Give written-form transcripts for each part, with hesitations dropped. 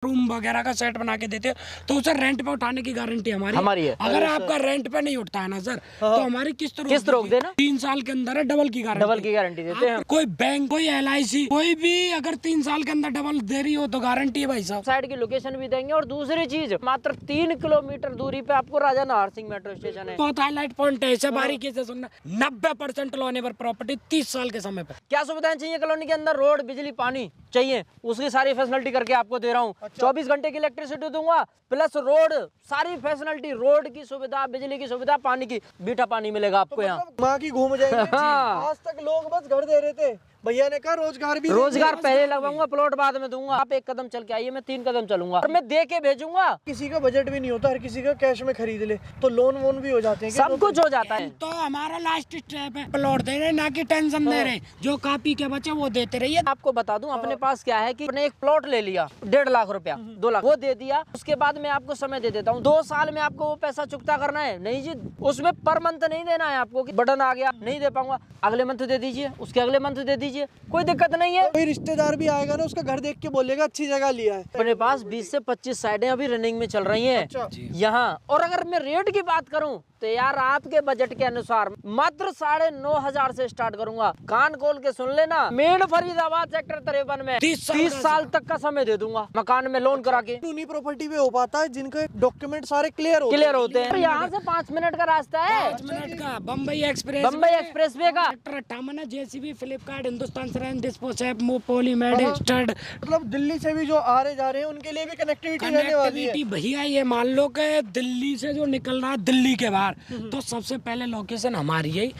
Room वगैरह का set बना के देते हो तो उसे रेंट पे उठाने की गारंटी हमारी है। अगर आपका रेंट पे नहीं उठता है ना सर तो हमारी किस्त रोक देना। 3 साल के अंदर है डबल की गारंटी देते हैं। कोई बैंक, कोई LIC, कोई भी अगर 3 साल के अंदर डबल दे रही हो तो गारंटी है भाई साहब। साइड की लोकेशन भी देंगे और दूसरी चीज मात्र 3 किलोमीटर दूरी पे आपको राजा नाहर सिंह मेट्रो स्टेशन है। बहुत हाईलाइट पॉइंट है, इसे बारीकी से सुनना। 90% लोन पर प्रॉपर्टी 30 साल के समय पे। क्या सुविधाएं चाहिए कॉलोनी के अंदर? रोड, बिजली, पानी चाहिए, उसकी सारी फैसिलिटी करके आपको दे रहा हूँ। 24 घंटे की इलेक्ट्रिसिटी दूंगा, प्लस रोड, सारी फैसिलिटी, रोड की सुविधा, बिजली की सुविधा, पानी की, मीठा पानी मिलेगा आपको यहाँ। माँ की घूम जाएंगे। आज तक लोग बस घर दे रहे थे, भैया ने कहा रोजगार पहले लगवाऊंगा, प्लॉट बाद में दूंगा। आप 1 कदम चल के आइए, मैं 3 कदम चलूंगा और मैं दे के भेजूंगा। किसी का बजट भी नहीं होता, हर किसी का कैश में खरीद ले तो लोन वोन भी हो जाते हैं, सब कुछ हो जाता है। तो हमारा लास्ट स्टेप है, प्लॉट दे रहे ना कि टेंशन दे रहे, जो कापी के बचे वो देते रहिए। आपको बता दूं अपने पास क्या है कि अपने एक प्लॉट ले लिया 1.5 लाख रुपया, 2 लाख वो दे दिया, उसके बाद मैं आपको समय दे देता हूँ। 2 साल में आपको वो पैसा चुकता करना है। नहीं जी, उसमें पर मंथ नहीं देना है आपको कि बटन आ गया नहीं दे पाऊंगा, अगले मंथ दे दीजिए, उसके अगले मंथ दे दीजिए, कोई दिक्कत नहीं है। कोई रिश्तेदार भी आएगा ना, उसका घर देख के बोलेगा अच्छी जगह लिया है। अपने पास 20 से 25 साइडें अभी रनिंग में चल रही हैं यहाँ। और अगर मैं रेट की बात करूं तो यार आपके बजट के अनुसार मात्र 9,500 से स्टार्ट करूंगा। कान खोल के सुन लेना, मेन फरीदाबाद सेक्टर 53 में 30 साल तक का समय दे दूंगा मकान में लोन करा के। उन्हीं प्रॉपर्टी पे हो पाता है जिनके डॉक्यूमेंट सारे क्लियर होते हैं। यहाँ से 5 मिनट का रास्ता है, 5 मिनट का। बम्बई एक्सप्रेस वे का sector 58, JCB, Flipkart, Hindustan syringe, डिस्पोसेप, पॉलीमेड, स्टड। मतलब दिल्ली से भी जो आ रहे जा रहे हैं उनके लिए भी कनेक्टिविटी रहने वाली है। भैया ये मान लो कि दिल्ली से जो निकल रहा है दिल्ली के बाहर, तो सबसे पहले लोकेशन हमारी है।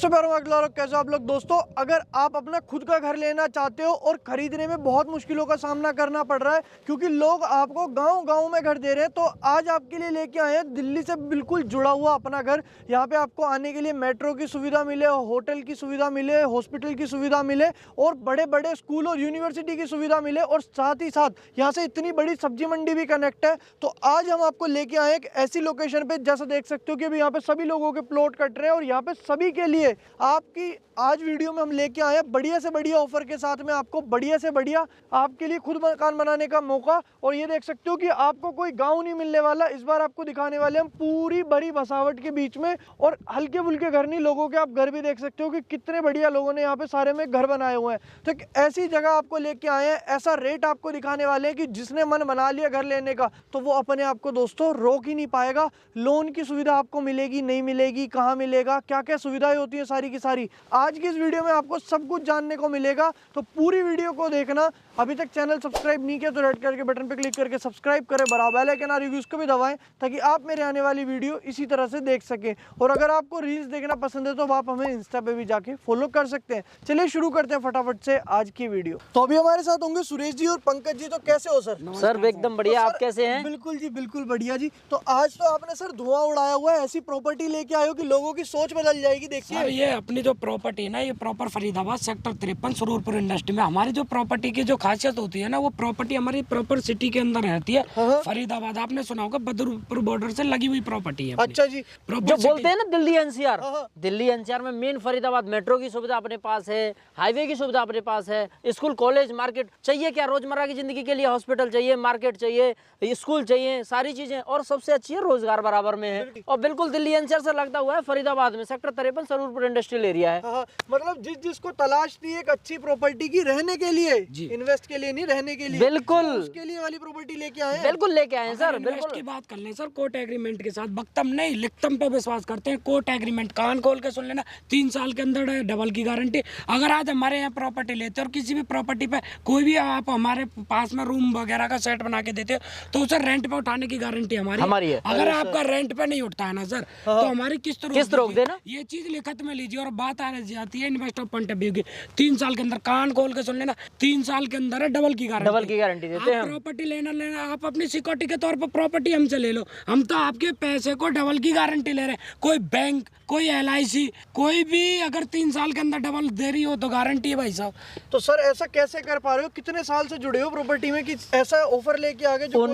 कैसे आप लोग दोस्तों, अगर आप अपना खुद का घर लेना चाहते हो और खरीदने में बहुत मुश्किलों का सामना करना पड़ रहा है क्योंकि लोग आपको गांव में घर दे रहे हैं, तो आज आपके लिए लेके आए हैं दिल्ली से बिल्कुल जुड़ा हुआ अपना घर। यहाँ पे आपको आने के लिए मेट्रो की सुविधा मिले, होटल की सुविधा मिले, हॉस्पिटल की सुविधा मिले और बड़े बड़े स्कूल और यूनिवर्सिटी की सुविधा मिले, और साथ ही साथ यहाँ से इतनी बड़ी सब्जी मंडी भी कनेक्ट है। तो आज हम आपको लेके आए एक ऐसी लोकेशन पे, जैसा देख सकते हो कि यहाँ पे सभी लोगों के प्लॉट कट रहे हैं और यहाँ पे सभी के लिए आपकी आज वीडियो में हम लेके आए हैं बढ़िया से बढ़िया ऑफर के साथ में, आपको बढ़िया से बढ़िया आपके लिए खुद मकान बनाने का मौका। और ये देख सकते हो कि आपको कोई गांव नहीं मिलने वाला, इस बार आपको दिखाने वाले हम पूरी बड़ी बसावट के बीच में, और हल्के फुल्के घर नहीं, लोगों के आप घर भी देख सकते हो कि कितने बढ़िया लोगों ने यहाँ पे सारे में घर बनाए हुए हैं। तो एक ऐसी जगह आपको लेके आए हैं, ऐसा रेट आपको दिखाने वाले हैं कि जिसने मन बना लिया घर लेने का तो वो अपने आप को दोस्तों रोक ही नहीं पाएगा। लोन की सुविधा आपको मिलेगी, नहीं मिलेगी, कहाँ मिलेगा, क्या क्या सुविधाएं होती है, सारी की सारी आज की इस वीडियो में आपको सब कुछ जानने को मिलेगा। तो पूरी वीडियो को देखना। अभी तक चैनल सब्सक्राइब नहीं किया तो रेड कलर के बटन पे क्लिक करके सब्सक्राइब करें, बराबर बेल आइकन और उसको भी दबाएं ताकि आप मेरे आने वाली वीडियो इसी तरह से देख सकें। और अगर आपको रील्स देखना पसंद है तो आप हमें इंस्टा पे भी जाके फॉलो कर सकते हैं। चलिए शुरू करते हैं फटाफट से आज की वीडियो। तो अभी हमारे साथ होंगे सुरेश जी और पंकज जी। तो कैसे हो सर? सर एकदम बढ़िया, आप कैसे हैं? बिल्कुल जी, बिल्कुल बढ़िया जी। तो आज तो आपने सर धुआं उड़ाया हुआ है, ऐसी प्रॉपर्टी लेके आए हो कि लोगों की सोच बदल जाएगी। देखिए ये अपनी जो प्रॉपर्टी है ना, ये प्रॉपर फरीदाबाद सेक्टर 53 सुरूरपुर इंडस्ट्री में हमारी जो प्रॉपर्टी की जो खासियत होती है ना, वो प्रॉपर्टी हमारी प्रॉपर सिटी के अंदर रहती है। फरीदाबाद आपने सुना होगा, बदरपुर बॉर्डर से लगी हुई प्रॉपर्टी है। अच्छा जी, जो बोलते हैं ना दिल्ली NCR, दिल्ली NCR में मेन फरीदाबाद मेट्रो की सुविधा अपने पास है, हाईवे की सुविधा अपने पास है, स्कूल कॉलेज मार्केट चाहिए, क्या रोजमर्रा की जिंदगी के लिए हॉस्पिटल चाहिए, मार्केट चाहिए, स्कूल चाहिए, सारी चीजें, और सबसे अच्छी है रोजगार बराबर में है। और बिल्कुल दिल्ली NCR से लगता हुआ है फरीदाबाद में सेक्टर 53 सुरूरपुर इंडस्ट्रियल एरिया है। मतलब जिसको तलाश थी एक अच्छी प्रॉपर्टी की रहने के लिए, इन्वेस्ट के लिए नहीं, रहने के लिए, बिल्कुल उसके लिए वाली प्रॉपर्टी लेके आए हैं। बिल्कुल लेके आए हैं सर। बिल्कुल की बात कर लें सर, कोर्ट एग्रीमेंट के साथ, बक्तम नहीं लिखतम पे विश्वास करते हैं। कोर्ट एग्रीमेंट कान खोल के सुन लेना, 3 साल के अंदर डबल की गारंटी। अगर आज हमारे यहाँ प्रॉपर्टी लेते हो और किसी भी प्रॉपर्टी पे कोई भी आप हमारे पास में रूम वगैरह का सेट बना के देते हो तो उसे रेंट पे उठाने की गारंटी हमारी है। अगर आपका रेंट पे नहीं उठता है ना सर तो हमारी किस्त रोक देना। ये चीज लिखत में लीजिए। और बात आ जाती है इन्वेस्टर पॉइंट ऑफ व्यू की, 3 साल के अंदर, कान खोल के सुन लेना, 3 साल के अंदर है डबल की गारंटी देते हैं। प्रॉपर्टी लेना आप अपनी सिक्योरिटी के तौर पर प्रॉपर्टी हमसे ले लो, हम तो आपके पैसे को डबल की गारंटी ले रहे हैं। कोई बैंक, कोई LIC, कोई भी अगर 3 साल के अंदर डबल दे रही हो तो गारंटी है भाई साहब। तो सर ऐसा कैसे कर पा रहे हो? कितने साल से जुड़े हो प्रॉपर्टी में कि ऐसा ऑफर लेके आ गए जो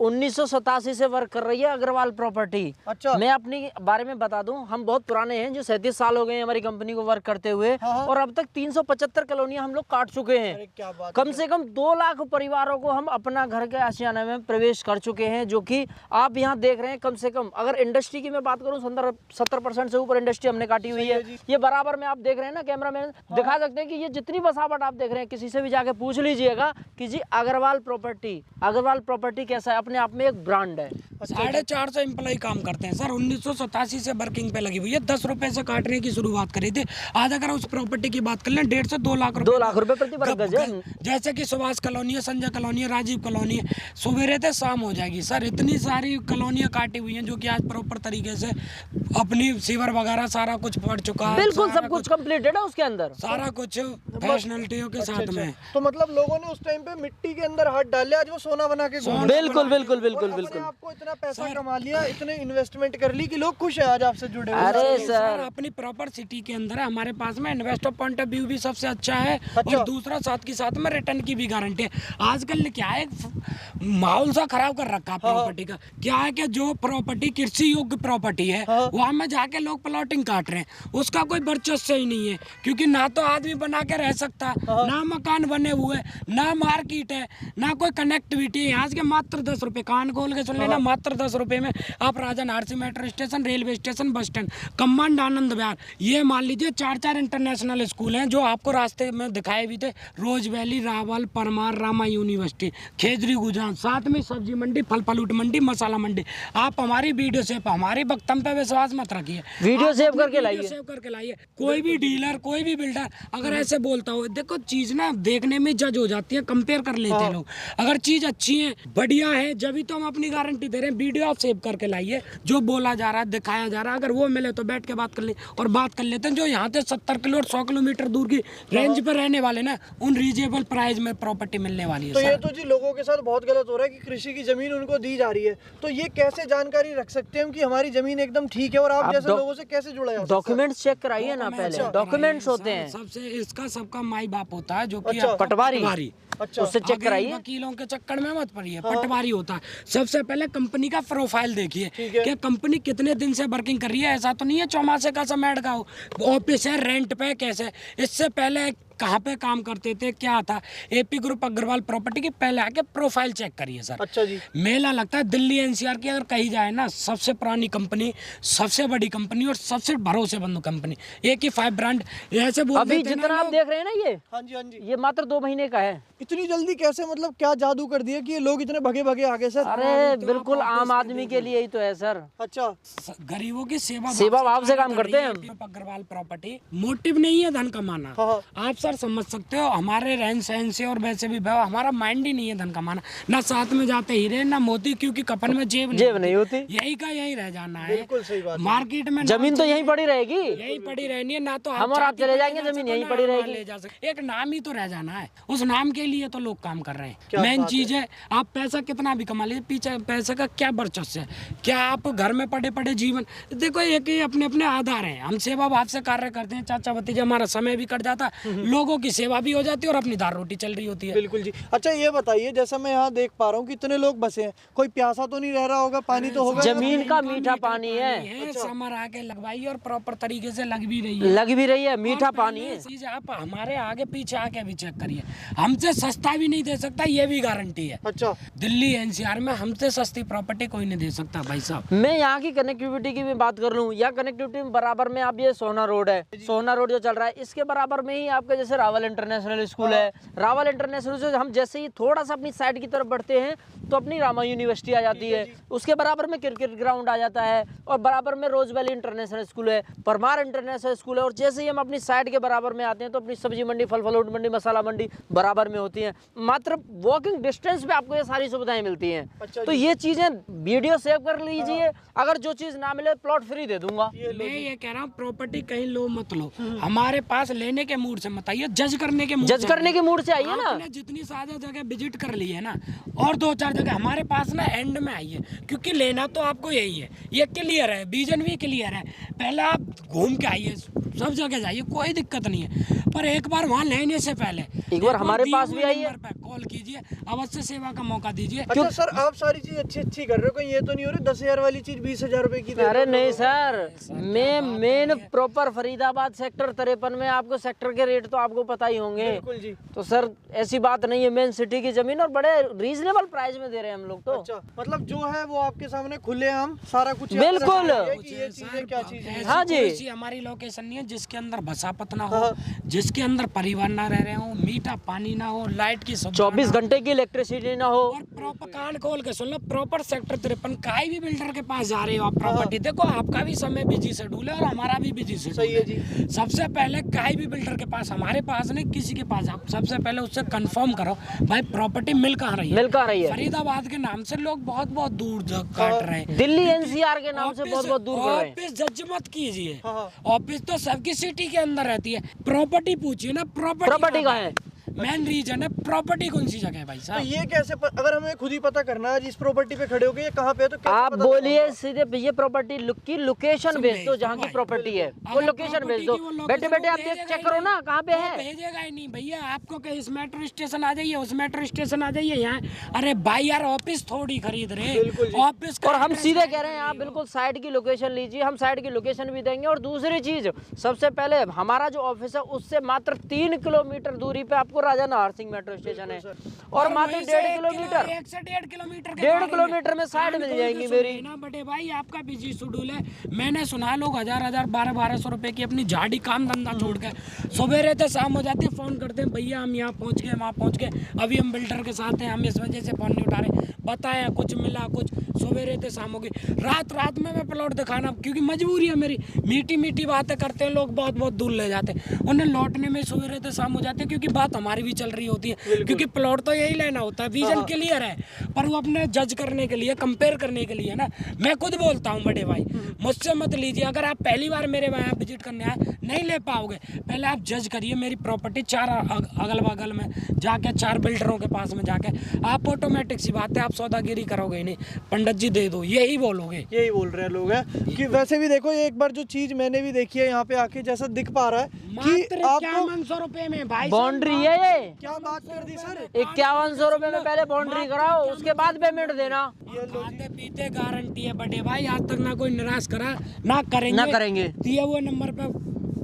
1987 से वर्क कर रही है अग्रवाल प्रॉपर्टी। अच्छा, मैं अपनी बारे में बता दूं, हम बहुत पुराने हैं, जो 35 साल हो गए हैं हमारी कंपनी को वर्क करते हुए, और अब तक 375 कॉलोनियां हम लोग काट चुके हैं। क्या बात कम से कम 2 लाख परिवारों को हम अपना घर के आशियाने में प्रवेश कर चुके हैं, जो कि आप यहाँ देख रहे हैं। कम से कम अगर इंडस्ट्री की मैं बात करूँ 70% से ऊपर इंडस्ट्री हमने काटी हुई है। ये बराबर में आप देख रहे हैं ना, कैमरा मैन दिखा सकते हैं कि ये जितनी बसावट आप देख रहे हैं, किसी से भी जाके पूछ लीजिएगा कि जी अग्रवाल प्रॉपर्टी कैसा है, अपने आप में एक ब्रांड है। 450 एम्प्लॉय काम करते हैं सर, 1987 से वर्किंग पे लगी हुई है। 10 रुपए से काटने की शुरुआत करी थी। आज अगर उस प्रॉपर्टी की बात कर लें 1.5 से 2 लाख रुपए, 2 लाख रुपए प्रति वर्ग गज है। जैसे कि सुभाष कॉलोनी है, संजय कॉलोनी है, राजीव कॉलोनी है, सवेरे से शाम हो जाएगी सर। इतनी सारी कॉलोनियां काटी हुई हैं जो कि आज प्रॉपर तरीके से अपनी सीवर वगैरह सारा कुछ पड़ चुका है। बिल्कुल सब कुछ कंप्लीटेड है उसके अंदर, सारा कुछ फैशनलिटियों के साथ में। तो मतलब लोगों ने उस टाइम पे मिट्टी के अंदर हाथ डाले, आज वो सोना बना के घूम रहे हैं। बिल्कुल बिल्कुल बिल्कुल और बिल्कुल। अपने आपको इतना पैसा कमा लिया, इतने इन्वेस्टमेंट कर ली कि लोग खुश है आज आपसे जुड़े हुए। अरे सर सर अपनी प्रॉपर सिटी के अंदर है, हमारे पास में इन्वेस्टर पॉइंट ऑफ व्यू भी सबसे अच्छा है, और दूसरा साथ के साथ में रिटर्न की भी गारंटी है। आजकल क्या है, माहौल सा खराब कर रखा है प्रॉपर्टी का। क्या है कि जो प्रॉपर्टी कृषि योग्य प्रॉपर्टी है वहां में जाके लोग प्लॉटिंग काट रहे हैं, उसका कोई वर्चस्व ही नहीं है, क्योंकि ना तो आदमी बना के रह सकता, ना मकान बने हुए, ना मार्केट है, ना कोई कनेक्टिविटी है। आज के मात्र 10 रुपए, कान खोल के सुन लेना, मात्र 10 रुपए में आप राजा नारसी metro station, railway station, bus stand, कमांड, आनंद विहार, ये मान लीजिए 4 इंटरनेशनल स्कूल हैं जो आपको रास्ते में दिखाए भी थे। रोज वैली, रावल, परमार, रामा यूनिवर्सिटी, खेजरी गुजरात, साथ में सब्जी मंडी, फल फ्रूट मंडी, मसाला मंडी। आप हमारी वीडियो से, हमारी वक्तव्य पे विश्वास मत रखिए, वीडियो सेव करके लाइए, सेव करके लाइए। कोई भी डीलर, कोई भी बिल्डर अगर ऐसे बोलता हो, देखो चीज ना देखने में जज हो जाती है, कंपेयर कर लेते हैं लोग। अगर चीज अच्छी है, बढ़िया है, जब तो हम अपनी गारंटी दे रहे हैं। वीडियो आप सेव करके लाइए, जो बोला जा रहा है, दिखाया जा रहा है, अगर वो मिले तो बैठ के बात कर ले, और बात कर लेते हैं। जो यहाँ से 70 किलो और 100 किलोमीटर दूर की रेंज पर रहने वाले ना, उन रीजनेबल प्राइस में प्रॉपर्टी मिलने वाली है। तो ये तो जी लोगों के साथ बहुत गलत हो रहा है कि कृषि की जमीन उनको दी जा रही है। तो ये कैसे जानकारी रख सकते हैं कि हमारी जमीन एकदम ठीक है, और आप जैसे लोगों से कैसे जुड़ा जाता है? डॉक्यूमेंट्स चेक कराइए ना, पहले डॉक्यूमेंट्स होते हैं। सबसे इसका सबका माई बाप होता है, जो कि पटवारी, अच्छा, उससे चेक कराइए। वकीलों के चक्कर में मत पड़िए, पटवारी होता है। सबसे पहले कंपनी का प्रोफाइल देखिए कि कंपनी कितने दिन से वर्किंग कर रही है। ऐसा तो नहीं है चौमासे का समय का हो, ऑफिस है, रेंट पे, कैसे। इससे पहले कहाँ पे काम करते थे, क्या था। एपी ग्रुप अग्रवाल प्रॉपर्टी की पहले आके प्रोफाइल चेक करिए सर। अच्छा जी। मेला लगता है दिल्ली एनसीआर की अगर कही जाए ना, सबसे पुरानी कंपनी, सबसे बड़ी कंपनी और सबसे भरोसेमंद कंपनी, एक ही 5 ब्रांड। ऐसे बोल अभी जितना आप देख रहे हैं ना, ये हाँ जी, हाँ जी, ये मात्र 2 महीने का है। इतनी जल्दी कैसे, मतलब क्या जादू कर दिया कि ये लोग इतने भगे भगे आ गए सर? अरे बिल्कुल आम आदमी के लिए ही तो है सर। अच्छा, गरीबों की सेवा भाव से काम करते हैं हम। अग्रवाल प्रॉपर्टी मोटिव नहीं है धन कमाना। आप सर समझ सकते हो, हमारे रहन सहन से और वैसे भी हमारा माइंड ही नहीं है धन कमाना। ना साथ में जाते हीरे ना मोती, क्योंकि कफन में जेब नहीं होती। यही का यही रह जाना है। बिल्कुल सही बात। मार्केट में जमीन तो यहीं पड़ी रहेगी, यही पड़ी रहनी है। ना तो हम और आप चले जाएंगे, जमीन यहीं पड़ी रहेगी। ले जा सकते, एक नाम ही तो रह जाना है। उस नाम के लिए तो लोग काम कर रहे हैं। मेन चीज है, आप पैसा कितना भी कमा लीजिए, पीछे पैसे का क्या वर्चस्व है। क्या आप घर में पड़े पड़े जीवन, देखो एक ही अपने अपने आधार हैं। हम सेवा भाव से कार्य करते हैं, चाचा भतीजा, हमारा समय भी कट जाता है, लोगों की सेवा भी हो जाती है और अपनी दाल रोटी चल रही होती है। बिल्कुल जी। अच्छा ये बताइए, जैसा मैं यहाँ देख पा रहा हूँ कितने लोग बसे हैं, कोई प्यासा तो नहीं रह रहा होगा? पानी तो होगा, जमीन का मीठा पानी है। समर आके लगवाई और प्रॉपर तरीके से लग भी रही है, मीठा पानी है। चीज आप हमारे आगे पीछे आके भी चेक करिए, हमसे सस्ता भी नहीं दे सकता, ये भी गारंटी है। अच्छा, दिल्ली एनसीआर में हमसे सस्ती प्रॉपर्टी कोई नहीं दे सकता भाई साहब। मैं यहाँ की कनेक्टिविटी की भी बात कर लूँ, या कनेक्टिविटी में बराबर में आप ये सोना रोड है, सोना रोड जो चल रहा है, इसके बराबर में ही आपका जैसे रावल इंटरनेशनल स्कूल है। रावल इंटरनेशनल से हम जैसे ही थोड़ा सा अपनी साइड की तरफ बढ़ते हैं तो अपनी रामा यूनिवर्सिटी आ जाती है, उसके बराबर में क्रिकेट ग्राउंड आ जाता है, और बराबर में रोज वैली इंटरनेशनल स्कूल है, परमार इंटरनेशनल स्कूल है। और जैसे ही हम अपनी साइड के बराबर में आते हैं तो अपनी सब्जी मंडी, फल फ्रूट मंडी, मसाला मंडी बराबर में होती है। मात्र वॉकिंग डिस्टेंस पे आपको ये सारी सुविधाएं मिलती हैं। अच्छा तो ये चीजें वीडियो सेव कर लीजिए, अगर जो चीज ना मिले प्लॉट फ्री दे दूंगा। मैं ये कह रहा हूँ, प्रॉपर्टी कहीं लो मत लो, हमारे पास लेने के मूड से मत आइए, जज करने के मूड से आइए ना। आपने जितनी ज्यादा जगह विजिट कर ली है ना, और 2-4 जगह हमारे पास ना एंड में आइए, क्योंकि लेना तो आपको यही है। ये क्लियर है, विजन भी क्लियर है। पहले आप घूम के आइए, सब जगह जाइए, कोई दिक्कत नहीं है, पर एक बार वहाँ लेने से पहले एक बार हमारे पास भी आइए, कॉल कीजिए, अवश्य सेवा का मौका दीजिए। अच्छा सर, आप सारी चीज अच्छी कर रहे हो, कहीं ये तो नहीं हो रही 10,000 वाली चीज 20,000 रुपए की दे अरे रहे हो? नहीं सर, मैं मेन प्रॉपर फरीदाबाद सेक्टर 53 में, आपको सेक्टर के रेट तो आपको पता ही होंगे। बिल्कुल जी। तो सर ऐसी बात नहीं है, मेन सिटी की जमीन और बड़े रीजनेबल प्राइस में दे रहे हैं हम लोग तो। अच्छा, मतलब जो है वो आपके सामने खुलेआम सारा कुछ है, बिल्कुल। कि ये चीजें क्या चीज है। हाँ जी। ऐसी हमारी लोकेशन नहीं है जिसके अंदर बसापत ना हो, जिसके अंदर परिवार ना रह रहे हो, मीठा पानी ना हो, लाइट की सुविधा 24 घंटे की इलेक्ट्रिसिटी ना हो, और प्रॉपर कान खोल के सुन लो, प्रॉपर सेक्टर 53 काई भी बिल्डर के पास जा रहे हो आप प्रॉपर्टी, देखो आपका भी समय बिजी शेड्यूल है और हमारा भी बिजी शेड्यूल सही है जी। सबसे पहले काई भी बिल्डर के पास, हमारे पास नहीं किसी के पास, आप सबसे पहले उससे कंफर्म करो भाई प्रॉपर्टी मिल कहाँ रही है। मिल कहाँ रही है। फरीदाबाद के नाम से लोग बहुत बहुत दूर काट रहे हैं, दिल्ली एनसीआर के नाम से बहुत बहुत दूर कर रहे हैं। ऑफिस जज मत कीजिए, हाँ। ऑफिस तो सबकी सिटी के अंदर रहती है, प्रॉपर्टी पूछिए ना, प्रॉपर्टी कहाँ है। मेन रीजन है प्रॉपर्टी कौन सी जगह है भाई तो साहब। ये कैसे अगर हमें खुद ही पता करना है जिस प्रॉपर्टी पे खड़े हो गए ये कहाँ पे है, तो कैसे आप पता बोलिए लगाऊंगा? सीधे ये प्रॉपर्टी की लोकेशन भेज दो, जहाँ की भाई, प्रॉपर्टी है वो अगर लोकेशन property भेज दो। की वो location बैठे बैठे वो आप भेजेगा चेक ही करो ना नहीं। कहाँ पे वो है। भेजेगा ही नहीं भैया, आपको कहीं इस मेट्रो स्टेशन आ जाइए, उस मेट्रो स्टेशन आ जाइए यहाँ, अरे भाई यार ऑफिस थोड़ी खरीद बिल्कुल रहे जी। ऑफिस का और हम address सीधे नहीं कह रहे हैं आप दे बिल्कुल साइड की लोकेशन लीजिए, हम साइड की लोकेशन भी देंगे। और दूसरी चीज, सबसे पहले हमारा जो ऑफिस है उससे मात्र 3 किलोमीटर दूरी पे आपको राजा नाहर सिंह मेट्रो स्टेशन है, और मात्र वहीं से 1.5 1 किलोमीटर, 1 से 1.5 किलोमीटर के 1.5 बारे में। किलोमीटर में साइड मिल कान जाएंगी खोल के मेरी। सुनिए ना बड़े भाई, आपका बिजी शेड्यूल है, मैंने सुना लोग 1000 1200 रुपए की अपनी झाड़ी काम धंधा छोड़ के सुबह रहते शाम हो जाती है, फोन करते हैं भैया हम यहाँ पहुँच गए, वहाँ पहुँच गए, अभी हम बिल्डर के साथ हैं, हम इस वजह से फोन नहीं उठा रहे, बताया कुछ मिला कुछ, सुबह रहते शाम हो गई, रात में मैं प्लॉट दिखाना, क्योंकि मजबूरी है मेरी, मीठी मीठी बातें करते हैं लोग, बहुत बहुत दूर ले जाते हैं, उन्हें लौटने में सुबह रहते शाम हो जाते हैं, क्योंकि बात हमारी भी चल रही होती है, क्योंकि प्लॉट तो यही लेना होता है, विजन क्लियर है, पर वो अपने जज करने के लिए, कंपेयर करने के लिए ना, मैं खुद बोलता हूँ बड़े भाई, मुझसे मत लीजिए, अगर आप पहली बार मेरे वहाँ विजिट करने आए नहीं ले पाओगे, पहले आप जज करिए मेरी प्रॉपर्टी, 4 अगल बगल में जाके 4 बिल्डरों के पास में जाके, आप ऑटोमेटिक सी बात है आप सौदागिरी करोगे ही नहीं, पंडित जी दे दो यही बोलोगे। यही बोल रहे हैं लोग हैं कि वैसे भी देखो ये एक बार जो चीज मैंने भी देखी है यहाँ पे आके, जैसा दिख पा रहा है कि मात्र आपको 5100 रुपए में भाई बाउंड्री है ये, क्या बात कर दी सर। 5100 रुपए में पहले बाउंड्री कराओ, उसके बाद पेमेंट देना। खाते पीते गारंटी है बड़े भाई, आज तक ना कोई निराश करा ना करेंगे दिए हुए नंबर पे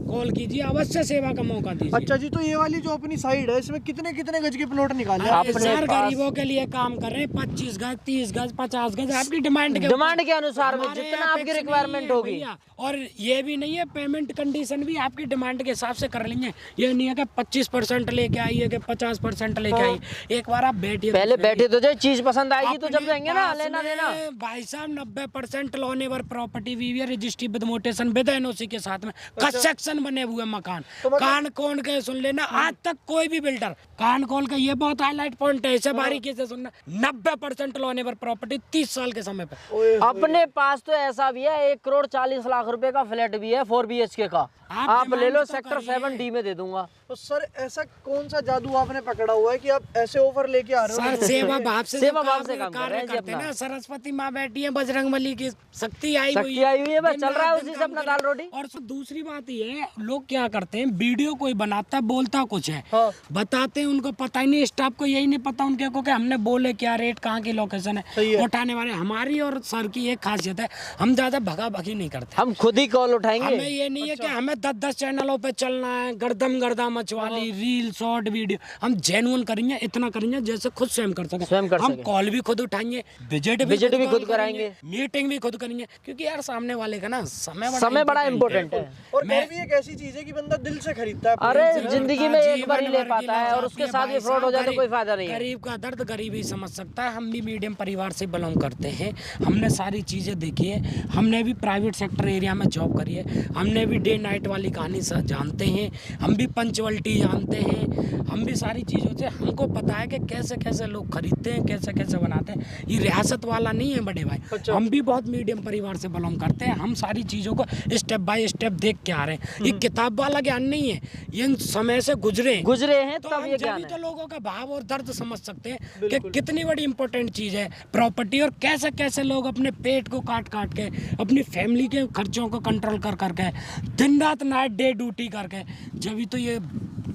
कॉल कीजिए, अवश्य सेवा का मौका दीजिए। अच्छा जी, तो ये वाली जो अपनी साइड है इसमें कितने कितने गज के प्लॉट निकाले आप आप? सर गरीबों के लिए काम कर रहे हैं, 25 गज 30 गज 50 गज आपकी डिमांड के अनुसार में हमारे जितना यहाँ आपकी fix नहीं रिक्वायरमेंट है होगी। भैया। और ये भी नहीं है, पेमेंट कंडीशन भी आपकी डिमांड के हिसाब से कर लेंगे, ये नहीं है कि 25% लेके आइए कि 50% लेके आइए, एक बार आप बैठिए, पहले बैठे तो जाए, चीज पसंद आएगी तो जब देंगे ना लेना देना। भाई साहब 90% loan ever property VVR registry with mutation with NOC के साथ में कंस्ट्रक्शन बने हुए मकान, कान खोल के सुन लेना, आज तक कोई भी बिल्डर कान खोल के, ये बहुत हाईलाइट पॉइंट है, इसे बारीकी से सुनना, 90% लोन एवर प्रॉपर्टी 30 साल के समय पे। अपने पास तो ऐसा भी है 1,40,00,000 रुपए का फ्लैट भी है 4 BHK का, आप ले लो, सेक्टर 7D में दे दूंगा। तो सर ऐसा कौन सा जादू आपने पकड़ा हुआ है कि आप ऐसे ऑफर लेके आ रहे हो? सर सेवा भाव से सेवा भाव से काम कर कार्य रहे हैं जी करते हैं अपना। ना, सरस्वती माँ बैठी है, बजरंगबली की शक्ति आई शक्ति आई हुई है, बस दिन चल रहा है रात उसी दिन से काम अपना कर रहे दाल रोटी। हैं। और दूसरी बात ये है, लोग क्या करते हैं, वीडियो कोई बनाता है बोलता कुछ है, हाँ। बताते हैं, उनको पता ही नहीं, स्टाफ को यही नहीं पता उनके को कि हमने बोले क्या रेट, कहाँ की लोकेशन सही है। है। उठाने वाले हमारी और सर की एक खासियत है, हम ज्यादा भगा भगी नहीं करते, हम खुद ही कॉल उठाएंगे। हमें ये नहीं है कि हमें 10 चैनलों पे चलना है, गर्दा मचवाली रील शॉर्ट वीडियो, हम जेन्युइन करेंगे, इतना करेंगे जैसे खुद स्वयं कर सके, स्वयं कर हम सके। कॉल भी खुद उठाएंगे, विजिट भी खुद कराएंगे, मीटिंग भी खुद करेंगे, क्योंकि यार सामने वाले का ना समय बड़ा इम्पोर्टेंट है। और घर भी एक ऐसी चीज है कि बंदा दिल से खरीदता है। अरे जिंदगी में एक बार ही ले पाता है, और उसके साथ भी फ्रॉड हो जाए तो कोई फायदा नहीं है। गरीब का दर्द गरीब ही समझ सकता है, हम भी मीडियम परिवार से बिलोंग करते हैं, हमने सारी चीज़ें देखी है, हमने भी प्राइवेट सेक्टर एरिया में जॉब करी है, हमने भी डे नाइट वाली कहानी जानते हैं, हम भी पंचुअलिटी जानते हैं, हम भी सारी चीज़ों से हमको पता है कि कैसे कैसे लोग खरीदते हैं, कैसे कैसे बनाते हैं, ये रियासत वाला नहीं है बड़े भाई, हम भी बहुत मीडियम परिवार से बिलोंग करते हैं, हम सारी चीज़ों को स्टेप बाय स्टेप देख के आ रहे हैं, ये किताब वाला ज्ञान नहीं है, ये इन समय से गुजरे हैं तो तब हम ये ज्ञान जभी है। तो लोगों का भाव और दर्द समझ सकते हैं कि कितनी बड़ी इंपॉर्टेंट चीज है प्रॉपर्टी, और कैसे कैसे लोग अपने पेट को काट काट के अपनी फैमिली के खर्चों को कंट्रोल कर करके दिन रात नाइट डे ड्यूटी करके जभी तो ये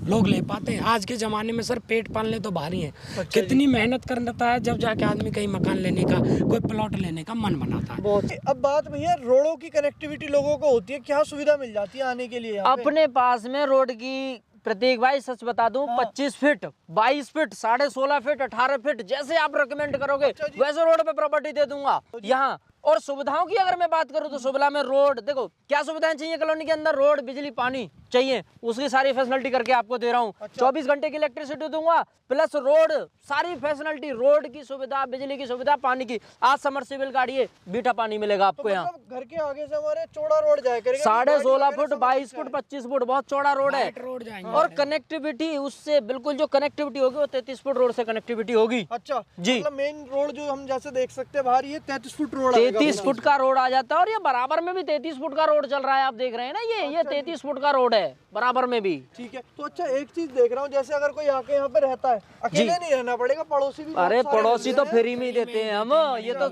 लोग ले पाते हैं। आज के ज़माने में सर पेट पालने तो भारी है, कितनी मेहनत करता है जब जाके आदमी कहीं मकान लेने का, कोई प्लॉट लेने का मन बनाता है। बहुत। अब बात भैया रोडों की कनेक्टिविटी लोगों को होती है, क्या सुविधा मिल जाती है आने के लिए यहाँ पे? अपने पास में रोड की प्रतीक भाई सच बता दूं 25 फीट 22 फीट 16.5 फीट 18 फीट जैसे आप रिकमेंड करोगे वैसे रोड पे प्रॉपर्टी दे दूंगा यहाँ। और सुविधाओं की अगर मैं बात करूं तो सुबला में रोड, देखो क्या सुविधाएं चाहिए कॉलोनी के अंदर, रोड बिजली पानी चाहिए, उसकी सारी फैसिलिटी करके आपको दे रहा हूँ। 24 घंटे की इलेक्ट्रिसिटी दूंगा प्लस रोड सारी फैसिलिटी, रोड की सुविधा, बिजली की सुविधा, पानी की। आज समरसेबल गाड़ी है, मीठा पानी मिलेगा आपको यहाँ। मतलब घर के आगे से हमारे चौड़ा रोड जाया करेगा, 16.5 फुट 22 फुट 25 फुट बहुत चौड़ा रोड है। रोड जाएंगे और कनेक्टिविटी उससे बिल्कुल जो कनेक्टिविटी होगी वो 33 फुट रोड से कनेक्टिविटी होगी। अच्छा जी। मतलब मेन रोड जो हम जैसे देख सकते हैं बाहर, ये 33 फुट रोड आएगा। 33 फुट का रोड आ जाता है और ये बराबर में भी 33 फुट का रोड चल रहा है, आप देख रहे हैं ना, ये 33 फुट का रोड है बराबर में भी। ठीक है। तो अच्छा एक चीज देख रहा हूँ, जैसे अगर कोई आके यहाँ पे रहता है अकेले नहीं रहना पड़ेगा, पड़ोसी भी अरे बहुत सारे पड़ोसी तो रहते हैं। फ्री में ही देते हैं हम, ये तो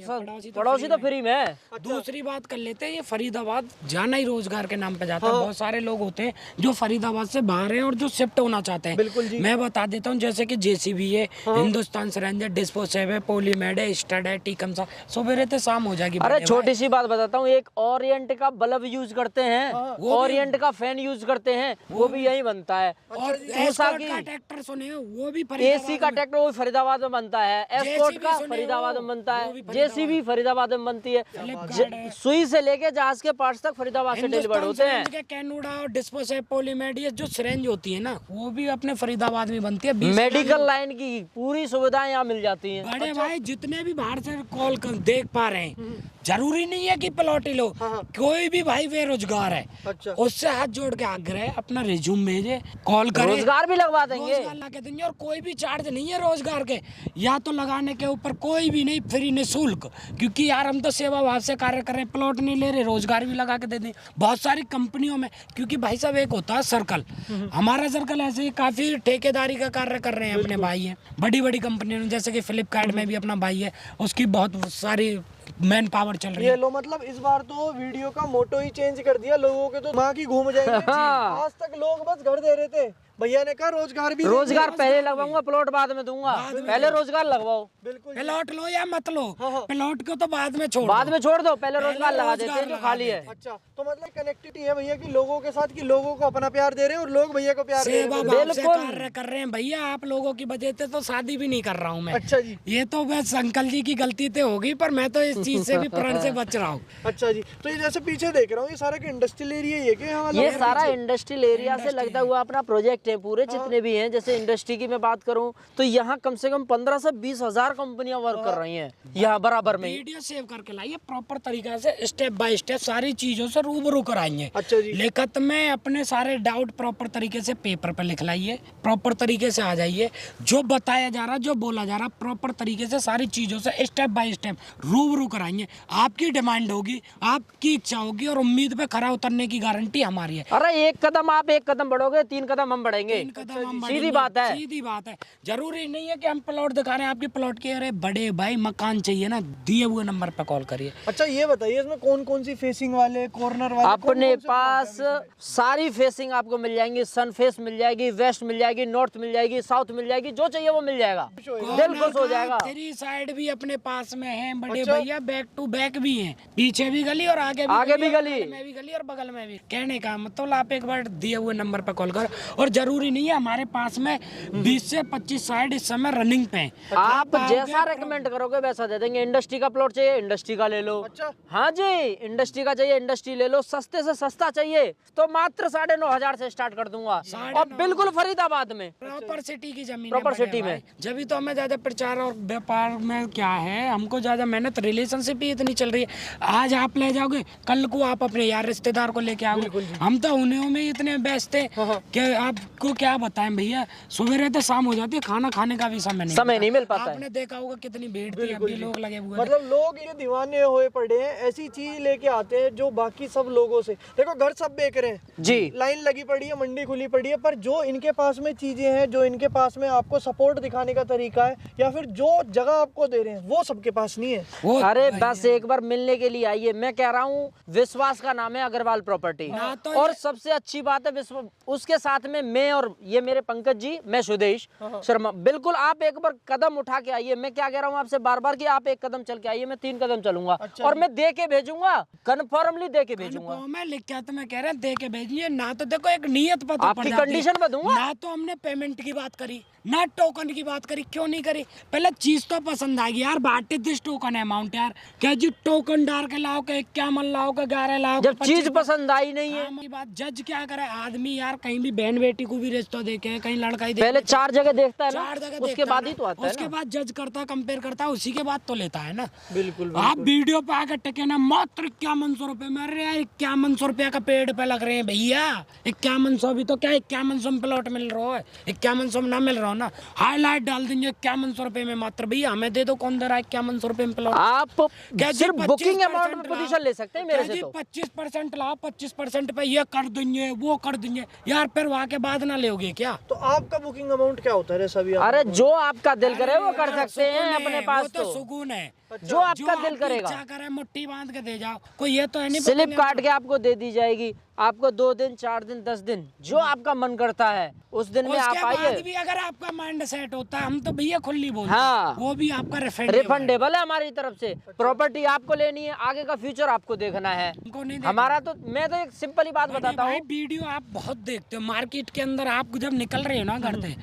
पड़ोसी तो फ्री में है। दूसरी बात कर लेते हैं, ये फरीदाबाद जाना ही रोजगार के नाम पे जाता है। बहुत सारे लोग होते हैं जो फरीदाबाद से बाहर हैं और जो शिफ्ट होना चाहते हैं। बिल्कुल जी। मैं बता देता हूँ, जैसे कि जेसीबी है, हिंदुस्तान सरेंजर, डिस्पोसेव है, पॉलीमेड है, स्टड है, टीकमसा, सुबह रहते शाम हो जाएगी। अरे छोटी सी बात बताता हूँ, एक ओरिएंट का बल्ब यूज करते हैं, ओरिएंट का फैन यूज करते हैं, वो भी यही बनता है। और एस्कॉर्ट का ट्रैक्टर सुने वो भी एसी का ट्रैक्टर वो फरीदाबाद में बनता है, एस्कॉर्ट का सुने फरीदाबाद वो, में बनता वो है, भी जेसीबी फरीदाबाद में बनती है। सुई से लेके जहाज के पार्ट्स तक फरीदाबाद से डिलीवर्ड होते हैं। के कैनोडा और डिस्पोसेव, पॉलीमेड, ये जो सिरेंज होती है ना, वो भी अपने फरीदाबाद में बनती है। 20 मेडिकल लाइन की पूरी सुविधाएं यहाँ मिल जाती हैं। बड़े भाई जितने भी बाहर से कॉल कर देख पा रहे हैं, जरूरी नहीं है कि प्लॉट ही लो, कोई भी भाई बेरोजगार है अच्छा। उससे हाथ जोड़ के आग्रह अपना रिज्यूम भेजे, कॉल करे, रोजगार भी लगवा देंगे। रोजगार लगा देंगे। और कोई भी चार्ज नहीं है रोजगार के, या तो लगाने के ऊपर कोई भी नहीं, फ्री निःशुल्क, क्योंकि यार हम तो सेवा भाव से कार्य कर रहे हैं, प्लॉट नहीं ले रहे, रोजगार भी लगा के दे दें बहुत सारी कंपनियों में। क्योंकि भाई साहब एक होता है सर्कल, हमारा सर्कल ऐसे ही काफी ठेकेदारी का कार्य कर रहे हैं, अपने भाई हैं बड़ी बड़ी कंपनियों में, जैसे कि फ्लिपकार्ट में भी अपना भाई है, उसकी बहुत सारी मैन पावर चल रही ये है। लो, मतलब इस बार तो वीडियो का मोटो ही चेंज कर दिया, लोगों के तो दिमाग ही घूम जाएंगे। आज तक लोग बस घर दे रहे थे, भैया ने कहा रोजगार भी रोजगार पहले लगवाऊंगा, प्लॉट बाद में दूंगा, पहले रोजगार लगवाओ। बिल्कुल। प्लॉट लो या मत लो, प्लॉट को तो बाद में छोड़ बाद दो। में छोड़ दो, पहले रोजगार लगा रोजगार देते हैं जो लगा खाली है। अच्छा, तो मतलब कनेक्टिविटी है भैया कि लोगों के साथ, कि लोगों को अपना प्यार दे रहे हैं और लोग भैया को प्यार दे रहे सेवा हैं। भाव से बिल्कुल। कार्य कर रहे हैं भैया। आप लोगों की वजह से तो शादी भी नहीं कर रहा हूँ मैं। अच्छा जी। ये तो बस अंकल जी की गलती तो होगी, पर मैं तो इस चीज से भी प्राण से बच रहा हूँ। अच्छा जी। तो ये जैसे पीछे देख रहा हूँ, ये सारा इंडस्ट्रियल एरिया ये क्या है? ये सारा इंडस्ट्रियल एरिया से लगता हुआ अपना प्रोजेक्ट है, पूरे जितने भी हैं। जैसे इंडस्ट्री की मैं बात करूं तो यहाँ कम से कम 15 से 20 हजार कंपनियां वर्क कर रही हैं यहाँ बराबर में। वीडियो सेव करके लाइए, प्रॉपर तरीका से स्टेप बाय स्टेप सारी चीजों से रूबरू कराइए। अच्छा जी। लिखत में अपने सारे डाउट प्रॉपर तरीके से पेपर पे लिख लाइए, प्रॉपर तरीके से आ जाइए, जो बताया जा रहा, जो बोला जा रहा, प्रॉपर तरीके से सारी चीजों से स्टेप बाय स्टेप रूबरू कराएंगे। आपकी डिमांड होगी, आपकी इच्छा होगी, और उम्मीद पे खरा उतरने की गारंटी हमारी है। अरे एक कदम आप एक कदम बढ़ोगे, 3 कदम हम बढ़ेंगे, सीधी बात है। सीधी बात है। जरूरी नहीं है कि हम प्लॉट दिखा रहे हैं आपकी प्लॉट के, अरे बड़े भाई मकान चाहिए ना, दिए हुए नंबर पे कॉल करिए। अच्छा ये बताइए, इसमें कौन कौन सी फेसिंग वाले, कॉर्नर वाले, अपने पास सारी फेसिंग आपको मिल जाएंगी, सन फेस मिल जाएगी, वेस्ट मिल जाएगी, नॉर्थ मिल जाएगी, साउथ मिल जाएगी, जो चाहिए वो मिल जाएगा, दिल खुश हो जाएगा। 3 साइड भी अपने पास में है बड़े भैया, बैक टू बैक भी है, पीछे भी गली और आगे भी गली, में भी गली और बगल में भी। कहने का मतलब आप एक बार दिए हुए नंबर पर कॉल करो। और जरूरी नहीं है, हमारे पास में 20 से 25 साइड इस समय रनिंग पे हैं। आप जैसा रेकमेंड करोगे वैसा दे देंगे। इंडस्ट्री का प्लॉट चाहिए, इंडस्ट्री का ले लो। अच्छा। हाँ जी, इंडस्ट्री का चाहिए, इंडस्ट्री ले लो। सस्ते से सस्ता चाहिए तो मात्र 9,500 से स्टार्ट कर दूंगा, और बिल्कुल फरीदाबाद में, प्रॉपर सिटी की जमीन, प्रॉपर सिटी में। जब तो हमें ज्यादा प्रचार और व्यापार में क्या है, हमको ज्यादा मेहनत, रिलेशनशिप ही इतनी चल रही है। आज आप ले जाओगे, कल को आप अपने यार रिश्तेदार को लेके आओगे। हम तो उन्हीं में इतने व्यस्त हैं कि आप आपको क्या बताएं भैया, सवेरे तो शाम हो जाती है, खाना खाने का भी समय नहीं मिल पाता है। आपने देखा होगा कितनी भीड़ थी, अभी लोग लगे हुए थे। मतलब लोग ये दीवाने हुए पड़े हैं, ऐसी चीज लेके आते हैं जो बाकी सब लोगों से, देखो घर सब बेच रहे हैं जी, लाइन लगी पड़ी है, मंडी खुली पड़ी है, पर जो इनके पास में चीजें हैं, जो इनके पास में आपको सपोर्ट दिखाने का तरीका है, या फिर जो जगह आपको दे रहे हैं, वो सबके पास नहीं है। वो अरे बस एक बार मिलने के लिए आइए। मैं कह रहा हूँ विश्वास का नाम है अग्रवाल प्रॉपर्टी। हाँ, तो और सबसे अच्छी बात है उसके साथ में मैं और ये मेरे पंकज जी, मैं सुदेश शर्मा, बिल्कुल आप एक बार कदम उठा के आइए। मैं क्या कह रहा हूँ आपसे बार बार कि आप एक कदम चल के आइए, मैं 3 कदम चलूंगा। अच्छा और मैं दे के भेजूंगा, कन्फर्मली दे के भेजूंगा। मैं लिख के तो मैं कह रहा दे के भेजिए ना, तो देखो एक नियत पता पड़ आपकी जाती है। कंडीशन पे दूंगा। ना तो हमने पेमेंट की बात करी, ना टोकन की बात करी, क्यों नहीं करी? पहले चीज तो पसंद आएगी यार, बांटे दिस टोकन अमाउंट यार, क्या जी टोकन डाल के लाओ के 51 लाओ के 11 लाओ, जब चीज पसंद आई नहीं है, की बात जज क्या करे आदमी यार, कहीं भी बहन बेटी को भी रिश्ता देखे, कहीं लड़का ही देखे, पहले 4 जगह देखता है ना, 4 जगह उसके देखता बाद है ही तो ना, आता है उसके ना। बाद जज करता, कंपेयर करता, उसी के बाद तो लेता है ना। बिल्कुल आप वीडियो पे आकर टिके ना, मात्र 5100 रुपए में। अरे यार 5100 रुपया का पेड़ पे लग रहे हैं भैया, 5100 भी तो क्या 5100 में प्लॉट मिल रहा है, 5100 में ना मिल रहा हो ना, हाईलाइट डाल देंगे 5100 रुपए में मात्र। भैया हमें दे दो, कौन दे रहा है 5100 रुपए में प्लॉट? आप क्या जी सिर्फ 25% बुकिंग अमाउंट में लाओ? पोजीशन ले सकते हैं मेरे क्या से जी तो। 25% लाओ, 25% पे ये कर देंगे, वो कर देंगे यार, फिर वहाँ के बाद ना लोगे क्या? तो आपका बुकिंग अमाउंट क्या होता है सभी? अरे जो आपका दिल करे वो कर यार, सकते हैं सुकून अपने है, पास वो तो तो। सुकून है, जो आपका दिल आपकी करेगा, इच्छा करे मुट्ठी बांध के दे जाओ, कोई ये तो है नहीं स्लिप पकड़ने काट के आपको दे दी जाएगी। आपको 2 दिन, 4 दिन, 10 दिन, जो आपका मन करता है उस दिन में आप उसके बाद आइए। भी अगर आपका माइंड सेट होता है, हम तो भैया खुली बोलते हाँ। हैं, वो भी आपका रिफंडेबल है हमारी तरफ से। प्रॉपर्टी आपको लेनी है, आगे का फ्यूचर आपको देखना है। हमको नहीं देखना। हमारा तो, मैं तो एक सिंपल ही बात बताता हूँ। भाई वीडियो आप बहुत देखते हो मार्केट के अंदर, आप जब निकल रहे हो ना घर से,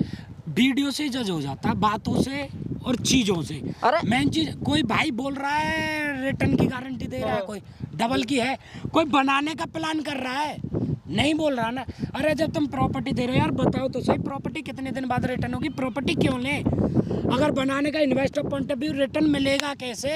वीडियो से जज हो जाता है, बातों से और चीजों से। अरे मेन चीज, कोई भाई बोल रहा है रिटर्न की गारंटी दे रहा है, कोई डबल की है, कोई बनाने का प्लान कर रहा है, नहीं बोल रहा ना। अरे जब तुम प्रॉपर्टी दे रहे हो यार, बताओ तो सही प्रॉपर्टी कितने दिन बाद रिटर्न होगी? प्रॉपर्टी क्यों ले? अगर बनाने का investor point of view, return मिलेगा कैसे?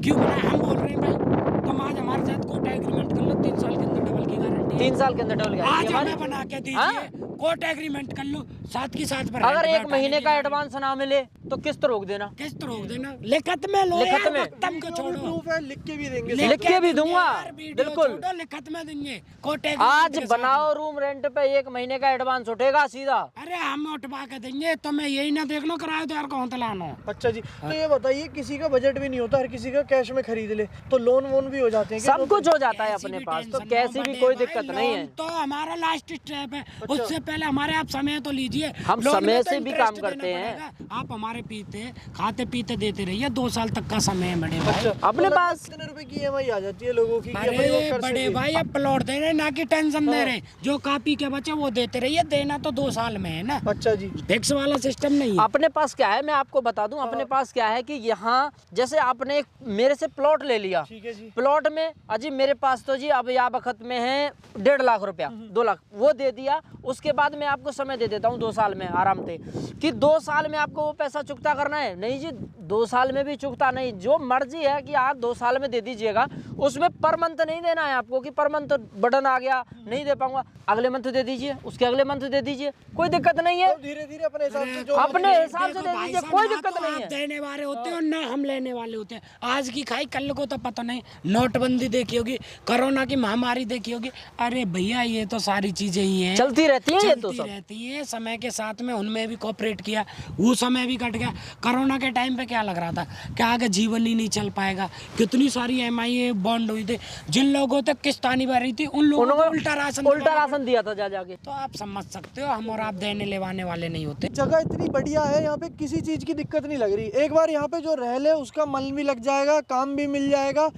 क्यों बनाया? हम बोल रहे हैं भाई तुम आज हमारे साथ कोर्ट एग्रीमेंट कर लो, 3 साल के अंदर डबल की गारंटी। 3 साल के अंदर डबल आज गारंटी हमें हमारी। बना के हाँ? दीजिए, कोर्ट एग्रीमेंट कर लो, साथ की साथ पर अगर rent 1 पे महीने उठाने का की एडवांस ना मिले तो किस्त रोक देना। किस्त रोक देना, लिखत में लो लिखत यार, में। वक्तम को छोड़ो, प्रूफ है, लिख के भी देंगे। लिख के भी दूंगा, यार, वीडियो बिल्कुल। छोड़ो, लिखत में देंगे कोर्ट आज एग्रीमेंट के साथ। बनाओ रूम रेंट पे, 1 महीने का एडवांस उठेगा सीधा। अरे हम उठवा के देंगे, तो मैं यही ना देख लो किराएदार कौन तलानो। अच्छा जी, तो ये बताइए, किसी का बजट भी नहीं होता, हर किसी का कैश में खरीद ले तो लोन वोन भी हो जाते हैं क्या? सब कुछ हो जाता है अपने पास, तो कैसी भी कोई दिक्कत नहीं है। तो हमारा लास्ट स्टेप है, उससे पहले हमारे आप समय तो लीजिए। हम लोन में समय तो से भी interest काम देना करते हैं। पड़ेगा। आप हमारे पीते खाते पीते देते रहिए, 2 साल तक का समय है बड़े भाई। अच्छा, अपने तो पास कितने रुपए की EMI आ जाती है लोगों की कि अपने वो अरे कर बड़े सके? भाई अब प्लॉट दे रहे, ना कि टेंशन दे रहे, जो कापी के बचे वो देते रहिए, देना तो 2 साल में है ना, अच्छा जी, फिक्स वाला सिस्टम नहीं है। अपने पास क्या है, मैं आपको बता दूं, अपने पास क्या है कि यहाँ जैसे आपने एक मेरे से प्लॉट ले लिया, ठीक है जी, प्लॉट में अजी मेरे पास तो जी अब या वक्त में है 1.5 लाख रुपया, 2 लाख वो दे दिया। उसके बाद मैं आपको समय दे देता हूँ 2 साल में आराम से, कि 2 साल में आपको वो पैसा चुकता करना है। नहीं जी, 2 साल में भी चुकता नहीं, जो मर्जी है कि आप 2 साल में दे दीजिएगा। उसमें पर मंथ नहीं देना है आपको कि पर मंथ बटन आ गया नहीं दे पाऊंगा, अगले मंथ दे दीजिए, उसके अगले मंथ दे दीजिए, कोई दिक्कत नहीं है। तो धीरे धीरे अपने हिसाब से जो अपने हिसाब से देखो दे भाई दीजिए, साहब, कोई ना दिक्कत तो नहीं आप है। देने वाले होते हैं और ना हम लेने वाले होते हैं। आज की खाई कल को तो पता नहीं, नोटबंदी देखी होगी, कोरोना की महामारी देखी होगी। अरे भैया ये तो सारी चीजें ही हैं, चलती रहती है ये तो चलती सब। रहती है। समय के साथ में उनमें भी कोऑपरेट किया, वो समय भी कट गया। कोरोना के टाइम पे क्या लग रहा था कि आगे जीवन ही नहीं चल पाएगा, कितनी सारी EMI बॉन्ड हुई थी, जिन लोगों तक किस्त आनी भर रही थी उन लोगों को उल्टा राशन दिया था जा जाके। तो आप समझ सकते हो, हम और आप देने लेवाने वाले नहीं होते। जगह इतनी बढ़िया है, यहाँ पे किसी चीज की दिक्कत नहीं लग रही। एक बार यहाँ पे जो रह ले उसका मन भी लग जाएगा, काम भी मिल जाएगा,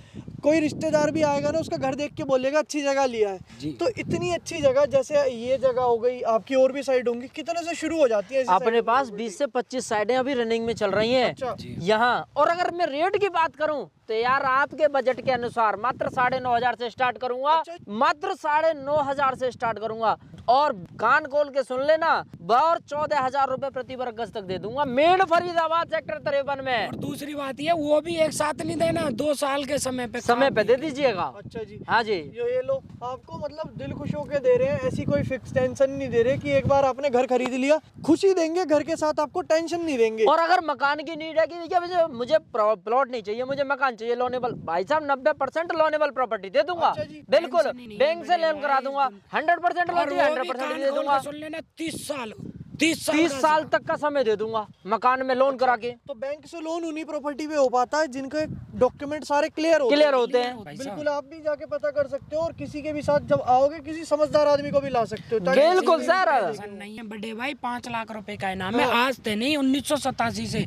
कोई रिश्तेदार भी आएगा ना उसका घर देख के बोलेगा अच्छी जगह लिया है। तो इतनी अच्छी जगह, जैसे ये जगह हो गई, आपकी और भी साइड होंगी, कितने से शुरू हो जाती है? अपने पास 20 से 25 साइडें अभी रनिंग में चल रही हैं अच्छा। यहाँ। और अगर मैं रेट की बात करूं तो यार आपके बजट के अनुसार मात्र 9,500 से स्टार्ट करूंगा, अच्छा। मात्र 9,500 से स्टार्ट करूंगा। और कान खोल के सुन लेना, और 14,000 रुपए प्रति वर्ग गज तक दे दूंगा, मेन फरीदाबाद सेक्टर 53 में। और दूसरी बात ये, वो भी एक साथ नहीं देना, 2 साल के समय पे दे दीजिएगा। अच्छा जी, हाँ जी, ये लो आपको मतलब दिल खुश होके दे रहे हैं, ऐसी कोई फिक्स टेंशन नहीं दे रहे कि एक बार आपने घर खरीद लिया खुशी देंगे, घर के साथ आपको टेंशन नहीं देंगे। और अगर मकान की नीड है कि देखिए मुझे प्लॉट नहीं चाहिए, मुझे मकान चाहिए लोनेबल, भाई साहब 90% लोनेबल प्रॉपर्टी दे दूंगा। अच्छा जी, बिल्कुल, बैंक से लोन करा दूंगा, 100% लोन 100% दे दूंगा। सुन लेना 30 साल 30 साल तक का समय दे दूंगा मकान में लोन करा के। तो बैंक से लोन उन्हीं प्रॉपर्टी पे हो पाता है जिनके डॉक्यूमेंट सारे क्लियर होते हैं। बिल्कुल, आप भी जाके पता कर सकते हो और किसी के भी साथ जब आओगे किसी समझदार आदमी को भी ला सकते हो। बिल्कुल सर, ऐसा नहीं है बड़े भाई, 5 लाख रुपए का इनाम है। आज से नहीं, 1987 से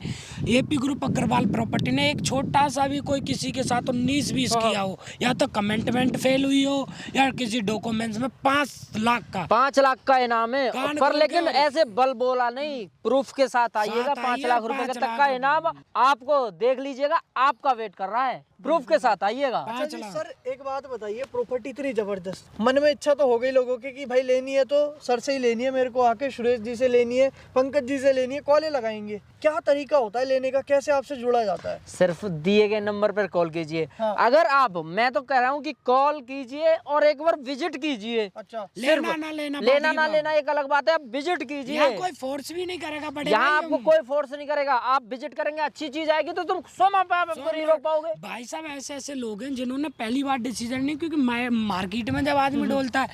एपी ग्रुप अग्रवाल प्रॉपर्टी ने एक छोटा सा भी कोई किसी के साथ 19-20 किया हो, या तो कमेंटमेंट फेल हुई हो या किसी डॉक्यूमेंट्स में 5 लाख का 5 लाख का इनाम है। कान पर खोल लेकिन के ऐसे बल बोला नहीं, प्रूफ के साथ आइएगा। 5 लाख रुपए तक का इनाम आपको देख लीजिएगा, आपका वेट कर रहा है, प्रूफ के साथ आइएगा। अच्छा जी सर, एक बात बताइए, प्रॉपर्टी इतनी जबरदस्त, मन में इच्छा तो हो गई लोगों की कि भाई लेनी है तो सर से ही लेनी है, मेरे को आके सुरेश जी से लेनी है, पंकज जी से लेनी है, कॉलें लगाएंगे। क्या तरीका होता है लेने का, कैसे आपसे जुड़ा जाता है? सिर्फ दिए गए नंबर पर कॉल कीजिए। हाँ। अगर आप, मैं तो कह रहा हूँ कि कॉल कीजिए और एक बार विजिट कीजिए। अच्छा, लेना ना लेना एक अलग बात है, आप विजिट कीजिए। यहाँ कोई फोर्स भी नहीं करेगा बड़े यहाँ भाई, आपको कोई फोर्स नहीं करेगा, आप विजिट करेंगे, अच्छी चीज आएगी तो तुम 100 पे आपको नहीं रोक पाओगे। भाई साहब ऐसे ऐसे लोग हैं जिन्होंने पहली बार डिसीजन नहीं, क्योंकि मार्केट में जब आदमी डोलता है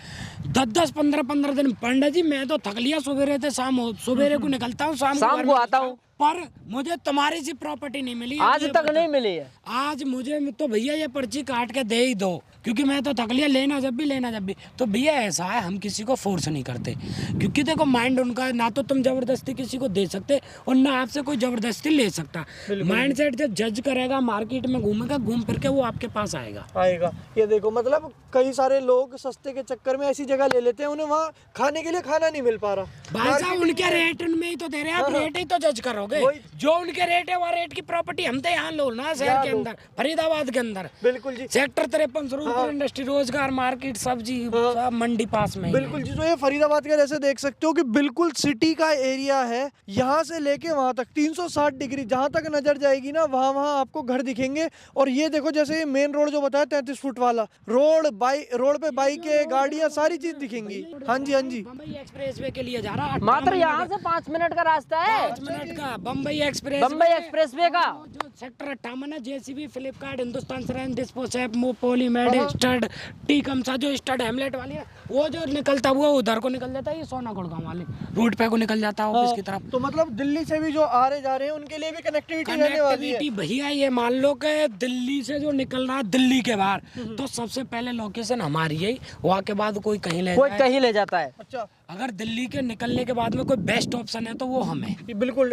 10-10 15-15 दिन, पंडित जी मैं तो थक लिया, सवेरे से सवेरे को निकलता हूँ, शाम को आता हूँ, पर मुझे तुम्हारी सी प्रॉपर्टी नहीं मिली आज तक नहीं मिली है। आज मुझे तो भैया ये पर्ची काट के दे ही दो, क्योंकि मैं तो थक लिया, लेना जब भी। तो भैया ऐसा है, हम किसी को फोर्स नहीं करते, क्योंकि देखो माइंड उनका, ना तो तुम जबरदस्ती किसी को दे सकते और ना आपसे कोई जबरदस्ती ले सकता। माइंड सेट जब जज करेगा, मार्केट में घूमेगा, घूम फिर के वो आपके पास आएगा। ये देखो, मतलब कई सारे लोग सस्ते के चक्कर में ऐसी जगह ले लेते हैं, उन्हें वहाँ खाने के लिए खाना नहीं मिल पा रहा। भाई साहब उनके रेट में ही तो दे रहे हैं, आप रेट ही तो जज करोगे। जो उनके रेट है, वो रेट की प्रॉपर्टी हम तो यहाँ लो ना, शहर के अंदर, फरीदाबाद के अंदर। बिल्कुल जी, सेक्टर 53 स्वरूपपुर इंडस्ट्री, रोजगार मार्केट, सब्जी सब मंडी पास में। बिल्कुल जी। तो ये फरीदाबाद का जैसे देख सकते हो कि बिल्कुल सिटी का एरिया है, यहाँ से लेके वहाँ तक 360 डिग्री जहाँ तक नजर जाएगी ना, वहाँ आपको घर दिखेंगे। और ये देखो, जैसे ये मेन रोड जो बताया 33 फुट वाला रोड पे बाइकें, गाड़ियाँ, सारी चीज दिखेंगी। हाँ जी, हाँ जी। बम्बई एक्सप्रेस वे के लिए जा रहा, मात्र यहाँ से 5 मिनट का रास्ता है, 5 मिनट का बम्बई एक्सप्रेस वे का। जो सेक्टर 58 है, जेसीबी, फ्लिपकार्ट, हिंदुस्तान सिरेंज, डिस्पोसेप, पॉलीमेड, स्टड, टीकमसा, जो स्टड हेमलेट वाली है, वो जो निकलता हुआ उधर को निकल जाता है, ये सोना गुड़गांव वाले रोड पे को निकल जाता है ऑफिस की तरफ। तो मतलब दिल्ली से भी जो आ रहे जा रहे हैं उनके लिए भी कनेक्टिविटी रहने वाली है। भैया ये मान लो कि दिल्ली से जो निकल रहा है दिल्ली के बाहर, तो सबसे पहले लोकेशन हमारी है, वहाँ के बाद कोई कहीं ले जाता है। अच्छा, अगर दिल्ली के निकलने के बाद में कोई बेस्ट ऑप्शन है तो वो हमें बिल्कुल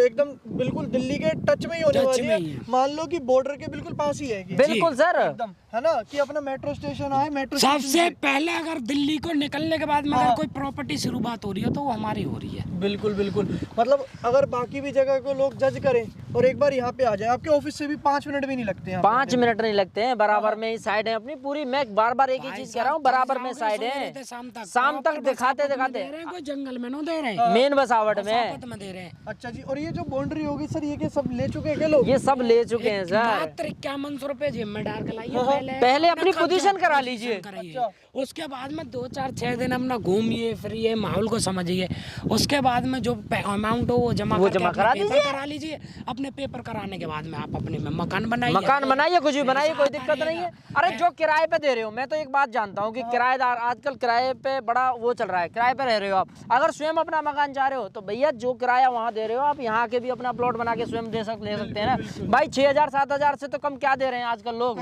बिल्कुल दिल्ली के टच में ही होने वाली है। मान लो कि बॉर्डर के बिल्कुल पास ही है। बिल्कुल सर, एकदम, है ना, कि अपना मेट्रो स्टेशन आए, मेट्रो सबसे पहले अगर दिल्ली को निकलने के बाद में अगर कोई प्रॉपर्टी शुरुआत हो रही है तो वो हमारी हो रही है। बिल्कुल बिल्कुल, मतलब अगर बाकी भी जगह को लोग जज करें और एक बार यहाँ पे आ जाए, आपके ऑफिस से भी 5 मिनट भी नहीं लगते हैं। 5 मिनट नहीं लगते हैं, बराबर में ही साइड है अपनी पूरी। मैं बार एक ही चीज कह रहा हूँ, बराबर में साइड है, शाम तक दिखाते कोई जंगल में दे रहे हैं, मेन बसावट में दे रहे हैं। अच्छा जी, और ये जो बाउंड्री होगी सर, ये के सब ले चुके हैं लोग? ये सब ले चुके हैं सर। मात्र 5100 रुपए जेब में डाल के लाइए, पहले अपनी पोजीशन करा लीजिए। अच्छा। उसके बाद में 4-6 दिन अपना घूमिए फिरिए, माहौल को समझिए, उसके बाद में जो अमाउंट हो वो जमा करा लीजिए। अपने पेपर कराने के बाद में आप अपने में मकान बनाइए, कुछ भी बनाइए, कोई दिक्कत नहीं है। अरे जो किराए पे दे रहे हो, मैं तो एक बात जानता हूँ कि किराएदार आजकल किराए पे बड़ा वो चल रहा है, किराए पे रह रहे हो आप। अगर स्वयं अपना मकान चाह रहे हो तो भैया जो किराया वहाँ दे रहे हो आप, यहाँ के भी अपना प्लॉट बना के स्वयं ले सकते हैं ना भाई। 6,000-7,000 से तो कम क्या दे रहे हैं आजकल लोग,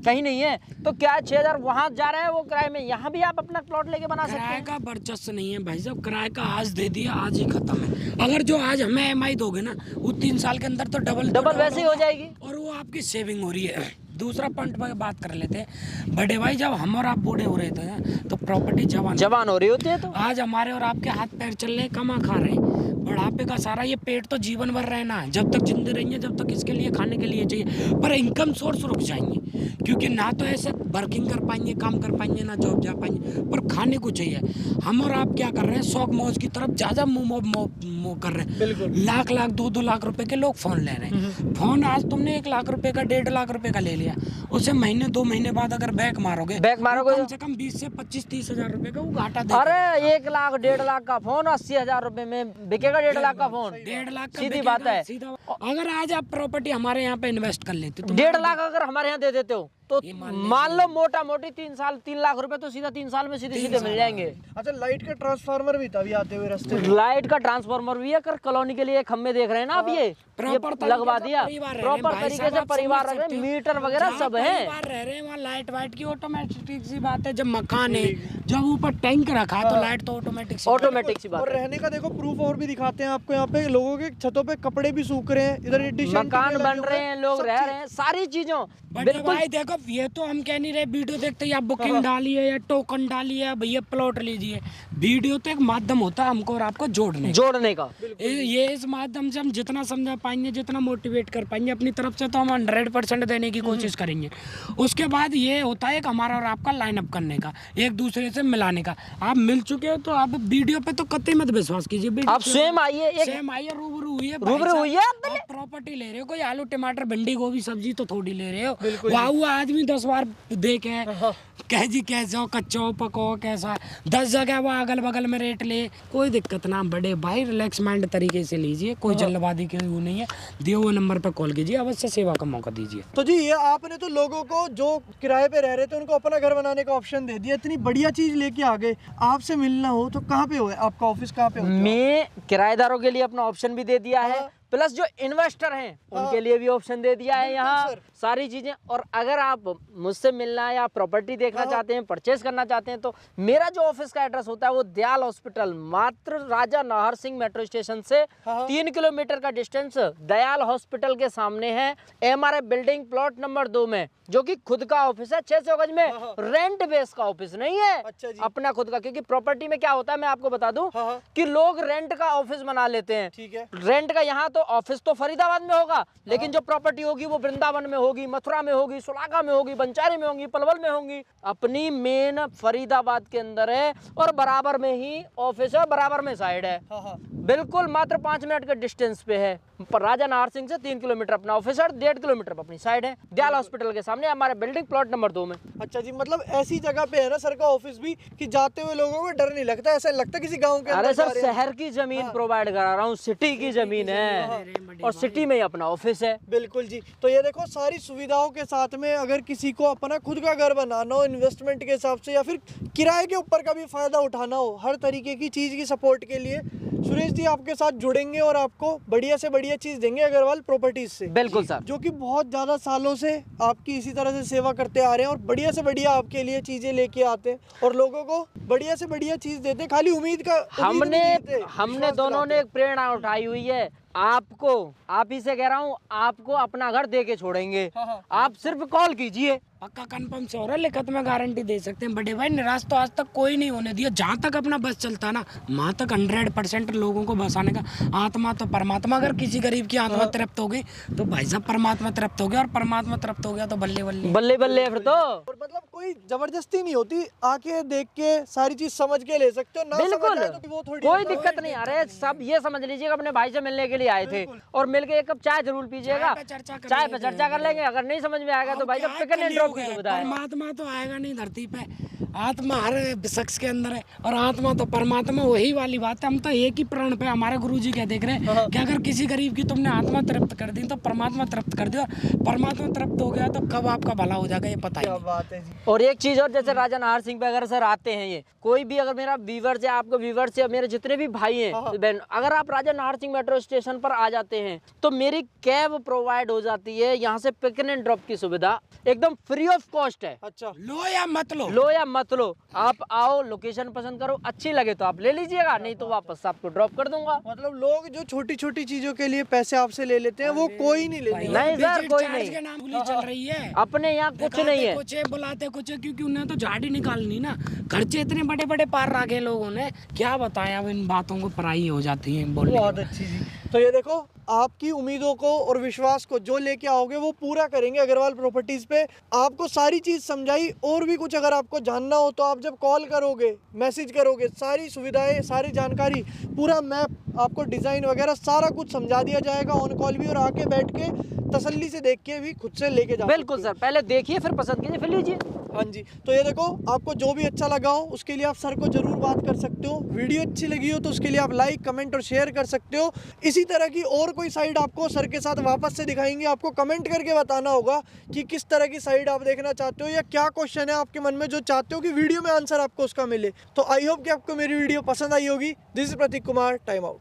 कहीं नहीं है। तो क्या 6,000 वहाँ जा रहे हैं वो किराए में, यहाँ भी आप अपना प्लॉट लेके बना सकते हैं। किराए का वर्चस्व नहीं है भाई साहब, किराए का आज दे दिया आज ही खत्म है। अगर जो आज हमें EMI दोगे ना, वो 3 साल के अंदर तो डबल वैसे ही हो जाएगी, और वो आपकी सेविंग हो रही है। दूसरा पॉइंट पर बात कर लेते हैं, बड़े भाई जब हम और आप बूढ़े हो रहे थे तो प्रॉपर्टी जवान हो रही होती है, तो आज हमारे और आपके हाथ पैर चल रहे, कमा खा रहे हैं। बुढ़ापे का सारा ये पेट तो जीवन भर रहना है, जब तक जिंदे रहेंगे, जब तक इसके लिए खाने के लिए चाहिए, पर इनकम सोर्स रुक जाएंगे, क्योंकि ना तो ऐसे वर्किंग कर पाएंगे, काम कर पाएंगे, ना जॉब जा पाएंगे, पर खाने को चाहिए। हम और आप क्या कर रहे हैं, शौक मौज की तरफ ज़्यादा मुँह कर रहे हैं। लाख लाख 2-2 लाख रुपए के लोग फ़ोन ले रहे हैं। फ़ोन आज तुमने 1 लाख रुपए का, 1.5 लाख रुपए का ले लिया, उसे महीने 2 महीने बाद अगर बैक मारोगे तो कम से कम 20 से 25-30 हजार रुपए का वो घाटा दे। अरे 1 लाख 1.5 लाख का फोन 80,000 रुपए में बिकेगा। 1.5 लाख का फोन 1.5 लाख का सीधी बात है। सीधा अगर आज आप प्रॉपर्टी हमारे यहाँ पे इन्वेस्ट कर लेते तो 1.5 लाख अगर हमारे यहाँ दे देते हो तो मान लो मोटा मोटी 3 लाख रुपए तो सीधा 3 साल में सीधे सीधे मिल जाएंगे। अच्छा, लाइट का ट्रांसफार्मर भी था अभी आते हुए रास्ते में। लाइट का ट्रांसफार्मर भी है, कर कॉलोनी के लिए खंबे देख रहे हैं ना आप, ये लगवा दिया प्रॉपर तरीके से, परिवार रह रहे, मीटर वगैरह सब है, रह रहे हैं वहाँ लाइट वाइट की ऑटोमेटिक सी बात है। जब मकान है, जब ऊपर टैंक रखा तो लाइट तो ऑटोमेटिक सी बात। और रहने का देखो प्रूफ और भी दिखाते हैं आपको, यहाँ पे लोगों के छतों पे कपड़े भी सूख रहे हैं, इधर मकान बन रहे हैं, लोग रह रहे हैं, सारी चीजों बिल्कुल। भाई देखो, ये तो हम कह नहीं रहे वीडियो देखते ही आप बुकिंग डालिए या टोकन डालिए, भैया प्लॉट लीजिए। वीडियो तो एक माध्यम होता है हमको और आपको जोड़ने का। ये इस माध्यम से हम जितना समझा पाएंगे, जितना मोटिवेट कर पाएंगे अपनी तरफ से, तो हम 100% देने की कोशिश करेंगे। उसके बाद ये होता है हमारा और आपका लाइन अप करने का, एक दूसरे से मिलाने का। आप मिल चुके हो तो आप वीडियो पे तो कतई मत विश्वास कीजिए, आप स्वयं आइए, रूबरू हुई है, प्रॉपर्टी ले रहे हो, कोई आलू टमाटर भिंडी गोभी सब्जी तो थोड़ी ले रहे हो। वाह आदमी 10 बार देखे कह जी कैसे कच्चो पको कैसा, 10 जगह वो अगल बगल में रेट ले, कोई दिक्कत ना। बड़े भाई रिलैक्स माइंड तरीके से लीजिए, कोई जल्दबाजी की वो नहीं है। दिए हुए नंबर पर कॉल कीजिए, अवश्य सेवा का मौका दीजिए। तो जी ये आपने तो लोगों को जो किराए पे रह रहे थे उनको अपना घर बनाने का ऑप्शन दे दिया, इतनी बढ़िया चीज लेके आ गए। आपसे मिलना हो तो कहाँ पे हो, आपका ऑफिस कहाँ पे? मैं किराएदारों के लिए अपना ऑप्शन भी दे दिया है, प्लस जो इन्वेस्टर हैं उनके लिए भी ऑप्शन दे दिया है यहाँ सारी चीजें। और अगर आप मुझसे मिलना है या प्रॉपर्टी देखना चाहते हैं, परचेज करना चाहते हैं, तो मेरा जो ऑफिस का एड्रेस होता है वो दयाल हॉस्पिटल, मात्र राजा नाहर सिंह मेट्रो स्टेशन से 3 किलोमीटर का डिस्टेंस दयाल हॉस्पिटल के सामने है, MRF बिल्डिंग प्लॉट नंबर 2 में, जो कि खुद का ऑफिस है, 600 गज में, रेंट बेस का ऑफिस नहीं है। अच्छा जी। अपना खुद का, क्योंकि प्रॉपर्टी में क्या होता है मैं आपको बता दूं कि लोग रेंट का ऑफिस बना लेते हैं। ठीक है। रेंट का यहाँ तो ऑफिस तो फरीदाबाद में होगा, लेकिन जो प्रॉपर्टी होगी वो वृंदावन में होगी, मथुरा में होगी, सुलागा में होगी, बंचारी में होगी, पलवल में होंगी। अपनी मेन फरीदाबाद के अंदर है और बराबर में ही ऑफिस है, बराबर में साइड है, बिल्कुल मात्र 5 मिनट के डिस्टेंस पे है। पर राजा नाहर सिंह से 3 किलोमीटर अपना ऑफिस है, 1.5 किलोमीटर अपनी साइड है, दयाल हॉस्पिटल के सामने हमारे बिल्डिंग प्लॉट नंबर 2 में। अच्छा जी, मतलब ऐसी जगह पे है ना सर का ऑफिस भी कि जाते हुए लोगों को डर नहीं लगता, ऐसा लगता किसी गांव के अंदर। अरे सर शहर की जमीन प्रोवाइड करा रहा हूँ, सिटी की जमीन है और सिटी में ही अपना ऑफिस है। बिल्कुल जी। तो ये देखो सारी सुविधाओं के साथ में अगर किसी को अपना खुद का घर बनाना हो इन्वेस्टमेंट के हिसाब से, या फिर किराए के ऊपर का भी फायदा उठाना हो, हर तरीके की चीज की सपोर्ट के लिए सुरेश जी आपके साथ जुड़ेंगे और आपको बढ़िया से बढ़िया चीज देंगे अग्रवाल प्रॉपर्टीज से। बिल्कुल सर, जो कि बहुत ज्यादा सालों से आपकी इसी तरह से सेवा करते आ रहे हैं और बढ़िया से बढ़िया आपके लिए चीजें लेके आते हैं और लोगों को बढ़िया से बढ़िया चीज देते हैं। खाली उम्मीद हमने दोनों ने एक प्रेरणा उठाई हुई है, आपको, आप ही से कह रहा हूँ, आपको अपना घर दे के छोड़ेंगे। आप सिर्फ कॉल कीजिए, पक्का कंफर्म से हो रहा है, लिखत में गारंटी दे सकते हैं। बड़े भाई निराश तो आज तक कोई नहीं होने दिया, जहाँ तक अपना बस चलता ना वहाँ तक 100% लोगों को बसाने का। आत्मा तो परमात्मा, अगर किसी गरीब की आत्मा तृप्त हो गई तो भाई साहब परमात्मा तृप्त हो गया, और परमात्मा तृप्त हो गया तो बल्ले बल्ले बल्ले बल्ले। फिर तो मतलब कोई जबरदस्ती नहीं होती, आके देख के सारी चीज समझ के ले सकते हो ना। बिल्कुल तो वो थोड़ी कोई दिक्कत नहीं। अरे सब ये समझ लीजिएगा अपने भाई से मिलने के लिए आए थे और मिलके एक कप चाय जरूर पीजिएगा, चाय पे चर्चा कर लेंगे। अगर नहीं समझ में आएगा तो भाई साहब पिक एंड ड्रॉप की सुविधा है। परमात्मा तो आएगा नहीं धरती पे, आत्मा हर शख्स के अंदर है और आत्मा तो परमात्मा, वही वाली बात है। हम तो एक ही प्राण पे, हमारे गुरुजी क्या देख रहे हैं कि अगर किसी गरीब की तुमने आत्मा तृप्त कर दी तो परमात्मा तृप्त कर दिया, परमात्मा तृप्त हो गया तो कब आपका भला हो जाएगा ये पता ही बात है जी। और एक चीज और, जैसे राजा नाहर सिंह पे अगर सर आते हैं, ये कोई भी अगर मेरा व्यूअर्स है, आपको व्यूअर्स है, मेरे जितने भी भाई हैं बहन, अगर आप राजा नाहर सिंह मेट्रो स्टेशन पर आ जाते हैं तो मेरी कैब प्रोवाइड हो जाती है, यहाँ से पिक एंड ड्रॉप की सुविधा एकदम फ्री ऑफ कॉस्ट है। अच्छा, लो या मत लो, आप आओ, लोकेशन पसंद करो, अच्छी लगे तो आप ले लीजिएगा, नहीं तो वापस आपको ड्रॉप कर दूंगा। मतलब लोग जो छोटी छोटी चीजों के लिए पैसे आपसे ले लेते हैं वो कोई नहीं लेते। नहीं सर, कोई नहीं, चल रही है अपने यहाँ कुछ नहीं है। कुछ बुलाते कुछ है, क्योंकि उन्हें तो झाड़ी निकालनी ना, खर्चे इतने बड़े बड़े पार रखे लोगों ने, क्या बताएं। अब इन बातों को पराई हो जाती है बोलने के बहुत बाद। अच्छी जी। तो ये देखो, आपकी उम्मीदों को और विश्वास को जो लेके आओगे वो पूरा करेंगे अग्रवाल प्रॉपर्टीज पे। आपको सारी चीज़ समझाई, और भी कुछ अगर आपको जानना हो तो आप जब कॉल करोगे, मैसेज करोगे, सारी सुविधाएं, सारी जानकारी, पूरा मैप, आपको डिज़ाइन वगैरह सारा कुछ समझा दिया जाएगा ऑन कॉल भी, और आके बैठ के तसल्ली से देख के भी खुद से लेके जा बिल्कुल सकते हो। सर, पहले देखिए फिर पसंद कीजिए फिर लीजिए। हाँ जी। तो ये देखो, आपको जो भी अच्छा लगा हो उसके लिए आप सर को जरूर बात कर सकते हो। वीडियो अच्छी लगी हो तो उसके लिए आप लाइक, कमेंट और शेयर कर सकते हो। इसी तरह की और कोई साइड आपको सर के साथ वापस से दिखाएंगे। आपको कमेंट करके बताना होगा कि किस तरह की साइड आप देखना चाहते हो, या क्या क्वेश्चन है आपके मन में जो चाहते हो कि वीडियो में आंसर आपको उसका मिले। तो आई होप कि आपको मेरी वीडियो पसंद आई होगी। This is Pratik Kumar, time out.